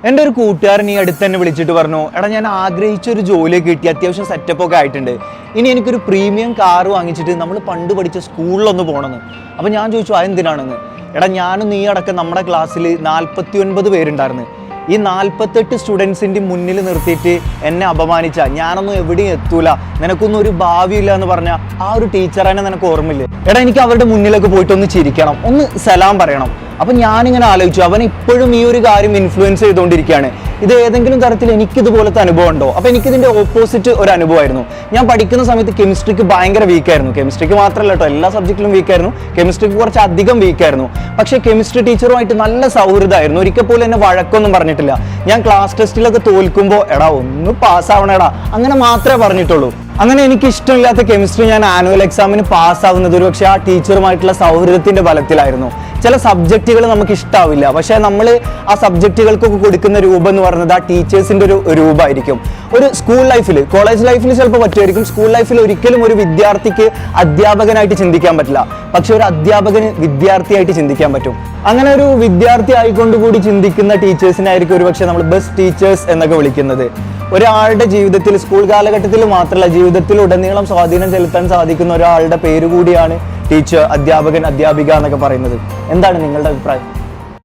എൻ്റെ ഒരു കൂട്ടുകാരൻ ഈ അടുത്ത് തന്നെ വിളിച്ചിട്ട് പറഞ്ഞു, എടാ ഞാൻ ആഗ്രഹിച്ചൊരു ജോലിയൊക്കെ കിട്ടി, അത്യാവശ്യം സെറ്റപ്പൊക്കെ ആയിട്ടുണ്ട്, ഇനി എനിക്കൊരു പ്രീമിയം കാർ വാങ്ങിച്ചിട്ട് നമ്മൾ പണ്ട് പഠിച്ച സ്കൂളിലൊന്ന് പോകണമെന്ന്. അപ്പോൾ ഞാൻ ചോദിച്ചു അതെന്തിനാണെന്ന്. എടാ ഞാനും നീ അടക്കം നമ്മുടെ ക്ലാസ്സിൽ 49 പേരുണ്ടായിരുന്നു. ഈ 48 സ്റ്റുഡൻസിൻ്റെ മുന്നിൽ നിർത്തിയിട്ട് എന്നെ അപമാനിച്ച, ഞാനൊന്നും എവിടെയും എത്തൂല, നിനക്കൊന്നും ഒരു ഭാവിയില്ല എന്ന് പറഞ്ഞ ആ ഒരു ടീച്ചറിനെ നിനക്ക് ഓർമ്മയില്ലേ? എടാ എനിക്ക് അവരുടെ മുന്നിലൊക്കെ പോയിട്ട് ഒന്ന് ചിരിക്കണം, ഒന്ന് സലാം പറയണം. അപ്പം ഞാനിങ്ങനെ ആലോചിച്ചു, അവൻ ഇപ്പോഴും ഈ ഒരു കാര്യം ഇൻഫ്ലുവൻസ് ചെയ്തുകൊണ്ടിരിക്കുകയാണ്. ഇത് ഏതെങ്കിലും തരത്തിൽ എനിക്കിതുപോലത്തെ അനുഭവം ഉണ്ടോ? അപ്പോൾ എനിക്കിതിൻ്റെ ഓപ്പോസിറ്റ് ഒരു അനുഭവമായിരുന്നു. ഞാൻ പഠിക്കുന്ന സമയത്ത് കെമിസ്ട്രിക്ക് ഭയങ്കര വീക്കായിരുന്നു. കെമിസ്ട്രിക്ക് മാത്രമല്ല കേട്ടോ, എല്ലാ സബ്ജക്റ്റിലും വീക്കായിരുന്നു. കെമിസ്ട്രിക്ക് കുറച്ച് അധികം വീക്കായിരുന്നു. പക്ഷേ കെമിസ്ട്രി ടീച്ചറുമായിട്ട് നല്ല സൗഹൃദമായിരുന്നു. ഒരിക്കൽ പോലും എന്നെ വഴക്കൊന്നും പറഞ്ഞിട്ടില്ല. ഞാൻ ക്ലാസ് ടെസ്റ്റിലൊക്കെ തോൽക്കുമ്പോൾ എടാ ഒന്ന് പാസ്സാവണേടാ അങ്ങനെ മാത്രമേ പറഞ്ഞിട്ടുള്ളൂ. അങ്ങനെ എനിക്ക് ഇഷ്ടമില്ലാത്ത കെമിസ്ട്രി ഞാൻ ആനുവൽ എക്സാമിന് പാസ്സാവുന്നത് ഒരു പക്ഷേ ആ ടീച്ചറുമായിട്ടുള്ള സൗഹൃദത്തിൻ്റെ ബലത്തിലായിരുന്നു. ചില സബ്ജക്റ്റുകൾ നമുക്ക് ഇഷ്ടാവില്ല, പക്ഷേ നമ്മൾ ആ സബ്ജക്റ്റുകൾക്കൊക്കെ കൊടുക്കുന്ന രൂപം എന്ന് പറയുന്നത് ആ ടീച്ചേഴ്സിൻ്റെ ഒരു രൂപമായിരിക്കും. ഒരു സ്കൂൾ ലൈഫിൽ, കോളേജ് ലൈഫിൽ ചിലപ്പോൾ പറ്റുമായിരിക്കും, സ്കൂൾ ലൈഫിൽ ഒരിക്കലും ഒരു വിദ്യാർത്ഥിക്ക് അധ്യാപകനായിട്ട് ചിന്തിക്കാൻ പറ്റില്ല, പക്ഷെ ഒരു അധ്യാപകന് വിദ്യാർത്ഥിയായിട്ട് ചിന്തിക്കാൻ പറ്റും. അങ്ങനെ ഒരു വിദ്യാർത്ഥി ആയിക്കൊണ്ടുകൂടി ചിന്തിക്കുന്ന ടീച്ചേഴ്സിനായിരിക്കും ഒരു പക്ഷേ നമ്മൾ ബെസ്റ്റ് ടീച്ചേഴ്സ് എന്നൊക്കെ വിളിക്കുന്നത്. ഒരാളുടെ ജീവിതത്തിൽ, സ്കൂൾ കാലഘട്ടത്തിൽ മാത്രമല്ല ജീവിതത്തിൽ ഉടനീളം സ്വാധീനം ചെലുത്താൻ സാധിക്കുന്ന ഒരാളുടെ പേര് കൂടിയാണ് ടീച്ചർ, അധ്യാപകൻ, അധ്യാപിക എന്നൊക്കെ പറയുന്നത്. എന്താണ് നിങ്ങളുടെ അഭിപ്രായം?